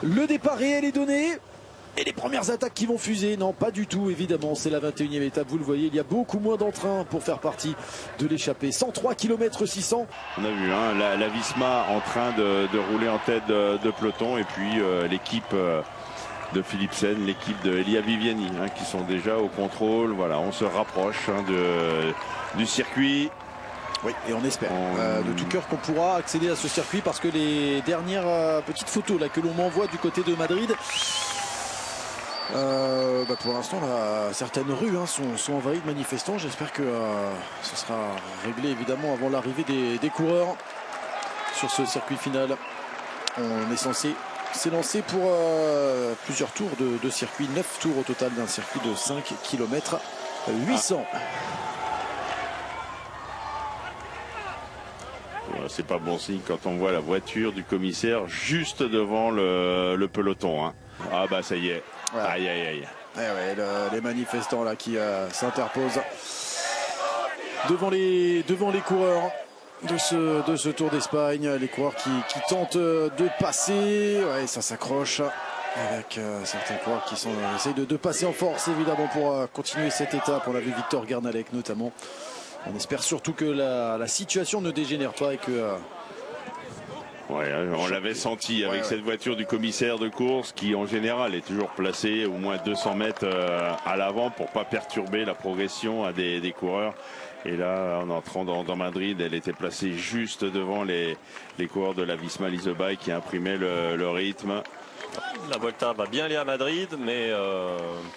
Le départ réel est donné. Et les premières attaques qui vont fuser, non pas du tout évidemment, c'est la 21e étape, vous le voyez, il y a beaucoup moins d'entrain pour faire partie de l'échappée. 103 km 600. On a vu la Visma en train de rouler en tête de peloton et puis l'équipe de Philipsen, l'équipe de Elia Viviani qui sont déjà au contrôle. Voilà, on se rapproche du circuit. Oui, et on espère de tout cœur qu'on pourra accéder à ce circuit parce que les dernières petites photos là, que l'on m'envoie du côté de Madrid, pour l'instant, certaines rues sont envahies de manifestants. J'espère que ce sera réglé évidemment avant l'arrivée des coureurs sur ce circuit final. On est censé s'élancer pour plusieurs tours de circuit, 9 tours au total d'un circuit de 5 km 800. C'est pas bon signe quand on voit la voiture du commissaire juste devant le peloton. Ah bah ça y est. Ouais. Aïe aïe aïe. Les manifestants là qui s'interposent devant les coureurs de ce Tour d'Espagne. Les coureurs qui tentent de passer. Ouais, ça s'accroche avec certains coureurs qui essayent de passer en force évidemment pour continuer cette étape. On a vu Victor Gernalek notamment. On espère surtout que la situation ne dégénère pas et que... on l'avait senti avec cette voiture du commissaire de course qui en général est toujours placée au moins 200 mètres à l'avant pour pas perturber la progression des coureurs. Et là, en entrant dans Madrid, elle était placée juste devant les coureurs de la Visma Lease Bike qui imprimaient le rythme. La Volta va bien aller à Madrid, mais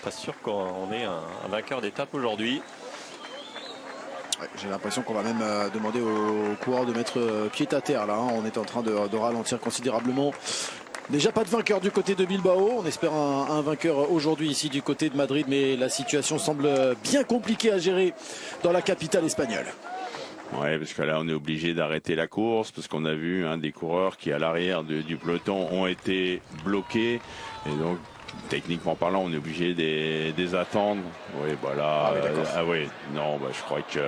pas sûr qu'on ait un vainqueur d'étape aujourd'hui. J'ai l'impression qu'on va même demander aux coureurs de mettre pied à terre là. On est en train de ralentir considérablement. Déjà pas de vainqueur du côté de Bilbao. On espère un vainqueur aujourd'hui ici du côté de Madrid, mais la situation semble bien compliquée à gérer dans la capitale espagnole. Ouais, parce que là on est obligé d'arrêter la course parce qu'on a vu des coureurs qui à l'arrière du peloton ont été bloqués et donc techniquement parlant, on est obligé de les attendre. Oui, voilà. Je crois que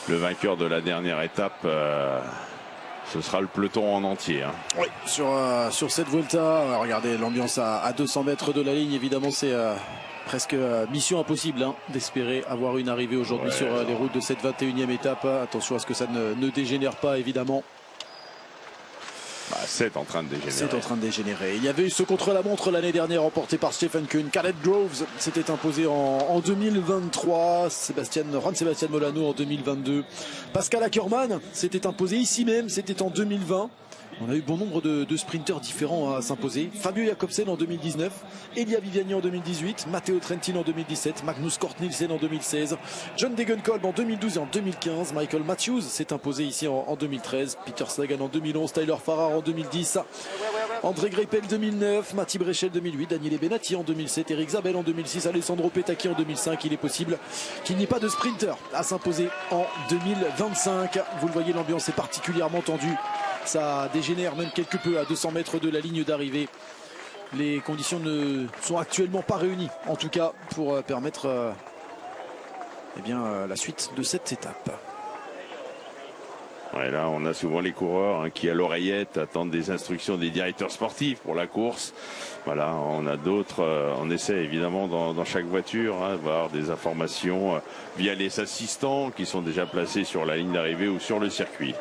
le vainqueur de la dernière étape, ce sera le peloton en entier. Oui, sur cette Volta, regardez l'ambiance à 200 mètres de la ligne. Évidemment, c'est presque mission impossible d'espérer avoir une arrivée aujourd'hui sur les routes de cette 21e étape. Attention à ce que ça ne dégénère pas, évidemment. C'est en train de dégénérer. C'est en train de dégénérer. Il y avait eu ce contre-la-montre l'année dernière remporté par Stephen Kuhn. Caleb Groves s'était imposé en 2023. Juan Sebastián Molano en 2022. Pascal Ackermann s'était imposé ici même. C'était en 2020. On a eu bon nombre de sprinteurs différents à s'imposer. Fabio Jakobsen en 2019, Elia Viviani en 2018, Matteo Trentin en 2017, Magnus Cort Nielsen en 2016, John Degenkolb en 2012 et en 2015, Michael Matthews s'est imposé ici en 2013, Peter Sagan en 2011, Tyler Farrar en 2010, André Greipel 2009, Matti Brechel 2008, Daniele Benatti en 2007, Eric Zabel en 2006, Alessandro Petacchi en 2005. Il est possible qu'il n'y ait pas de sprinter à s'imposer en 2025. Vous le voyez, l'ambiance est particulièrement tendue. Ça dégénère même quelque peu à 200 mètres de la ligne d'arrivée. Les conditions ne sont actuellement pas réunies, en tout cas pour permettre la suite de cette étape. Ouais, là, on a souvent les coureurs qui, à l'oreillette, attendent des instructions des directeurs sportifs pour la course. Voilà, on a d'autres. On essaie évidemment dans chaque voiture d'avoir des informations via les assistants qui sont déjà placés sur la ligne d'arrivée ou sur le circuit.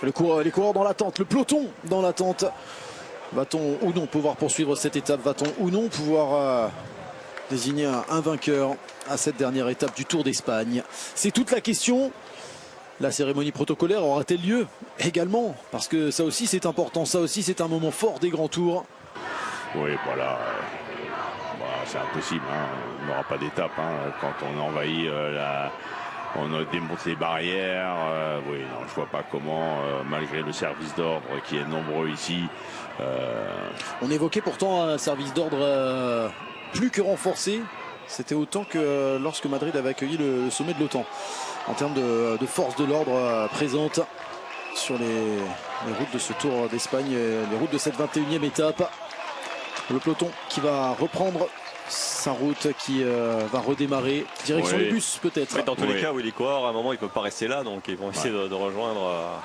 Les coureurs dans l'attente, le peloton dans l'attente. Va-t-on ou non pouvoir poursuivre cette étape? Va-t-on ou non pouvoir désigner un vainqueur à cette dernière étape du Tour d'Espagne? C'est toute la question. La cérémonie protocolaire aura-t-elle lieu également? Parce que ça aussi c'est important, ça aussi c'est un moment fort des grands tours. Oui, voilà. C'est impossible, on n'aura pas d'étape quand on envahit on démonte les barrières. Je vois pas comment, malgré le service d'ordre qui est nombreux ici. On évoquait pourtant un service d'ordre plus que renforcé. C'était autant que lorsque Madrid avait accueilli le sommet de l'OTAN. En termes de force de l'ordre présente sur les routes de ce Tour d'Espagne, les routes de cette 21e étape. Le peloton qui va reprendre sa route qui va redémarrer. Direction les bus peut-être. Dans tous les cas, oui, les coureurs, à un moment, ils ne peuvent pas rester là. Donc ils vont essayer de rejoindre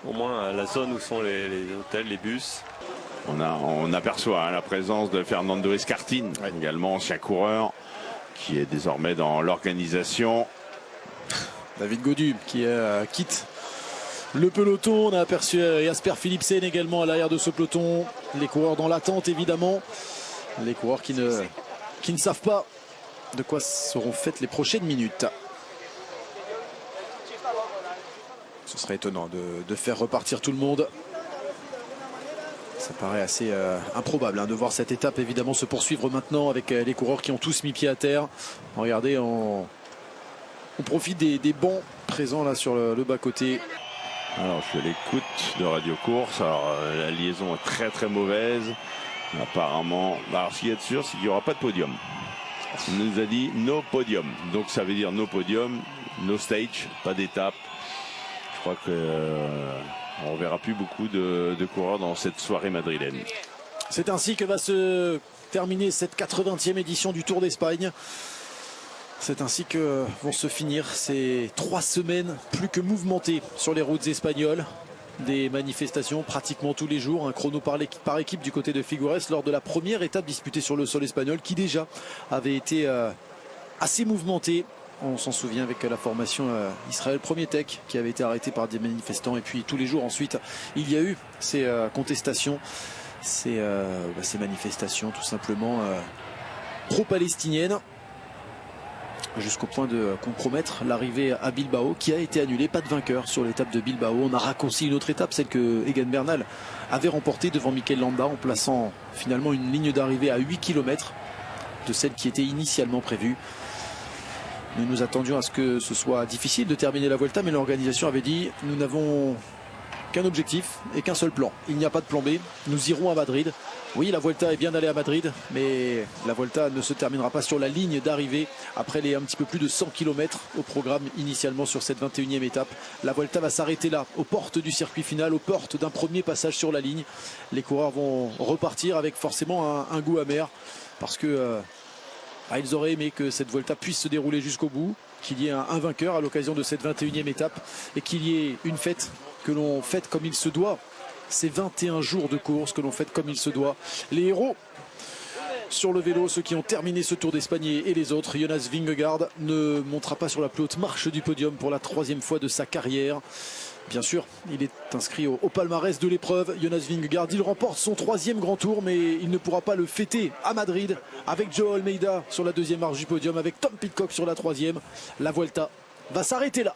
au moins la zone où sont les hôtels, les bus. On aperçoit la présence de Fernando Escartin, également ancien coureur, qui est désormais dans l'organisation. David Gaudu qui quitte le peloton. On a aperçu Jasper Philipsen également à l'arrière de ce peloton. Les coureurs dans l'attente évidemment. Les coureurs qui ne savent pas de quoi seront faites les prochaines minutes. Ce serait étonnant de faire repartir tout le monde. Ça paraît assez improbable de voir cette étape évidemment se poursuivre maintenant avec les coureurs qui ont tous mis pied à terre. Regardez, on profite des bancs présents là sur le bas-côté. Alors je suis à l'écoute de Radio Course. Alors la liaison est très très mauvaise. Apparemment, alors ce qu'il y a de sûr, c'est qu'il n'y aura pas de podium. On nous a dit no podium. Donc ça veut dire no podium, no stage, pas d'étape. Je crois qu'on ne verra plus beaucoup de coureurs dans cette soirée madrilène. C'est ainsi que va se terminer cette 80e édition du Tour d'Espagne. C'est ainsi que vont se finir ces 3 semaines plus que mouvementées sur les routes espagnoles. Des manifestations pratiquement tous les jours, un chrono par équipe du côté de Figueres lors de la première étape disputée sur le sol espagnol qui déjà avait été assez mouvementée. On s'en souvient avec la formation Israël Premier Tech qui avait été arrêtée par des manifestants et puis tous les jours ensuite il y a eu ces contestations, ces manifestations tout simplement pro-palestiniennes, jusqu'au point de compromettre l'arrivée à Bilbao qui a été annulée. Pas de vainqueur sur l'étape de Bilbao. On a raccourci une autre étape, celle que Egan Bernal avait remportée devant Mikel Landa en plaçant finalement une ligne d'arrivée à 8 km de celle qui était initialement prévue. Nous attendions à ce que ce soit difficile de terminer la Vuelta, mais l'organisation avait dit nous n'avons qu'un objectif et qu'un seul plan. Il n'y a pas de plan B, nous irons à Madrid. Oui, la Vuelta est bien d'aller à Madrid, mais la Vuelta ne se terminera pas sur la ligne d'arrivée après les un petit peu plus de 100 km au programme initialement sur cette 21e étape. La Vuelta va s'arrêter là, aux portes du circuit final, aux portes d'un premier passage sur la ligne. Les coureurs vont repartir avec forcément un goût amer parce que ils auraient aimé que cette Vuelta puisse se dérouler jusqu'au bout, qu'il y ait un vainqueur à l'occasion de cette 21e étape et qu'il y ait une fête que l'on fête comme il se doit. Ces 21 jours de course que l'on fête comme il se doit. Les héros sur le vélo, ceux qui ont terminé ce Tour d'Espagne et les autres. Jonas Vingegaard ne montera pas sur la plus haute marche du podium pour la 3e fois de sa carrière. Bien sûr, il est inscrit au palmarès de l'épreuve. Jonas Vingegaard, il remporte son 3e grand tour, mais il ne pourra pas le fêter à Madrid avec Joao Almeida sur la 2e marche du podium, avec Tom Pidcock sur la 3e. La Vuelta va s'arrêter là.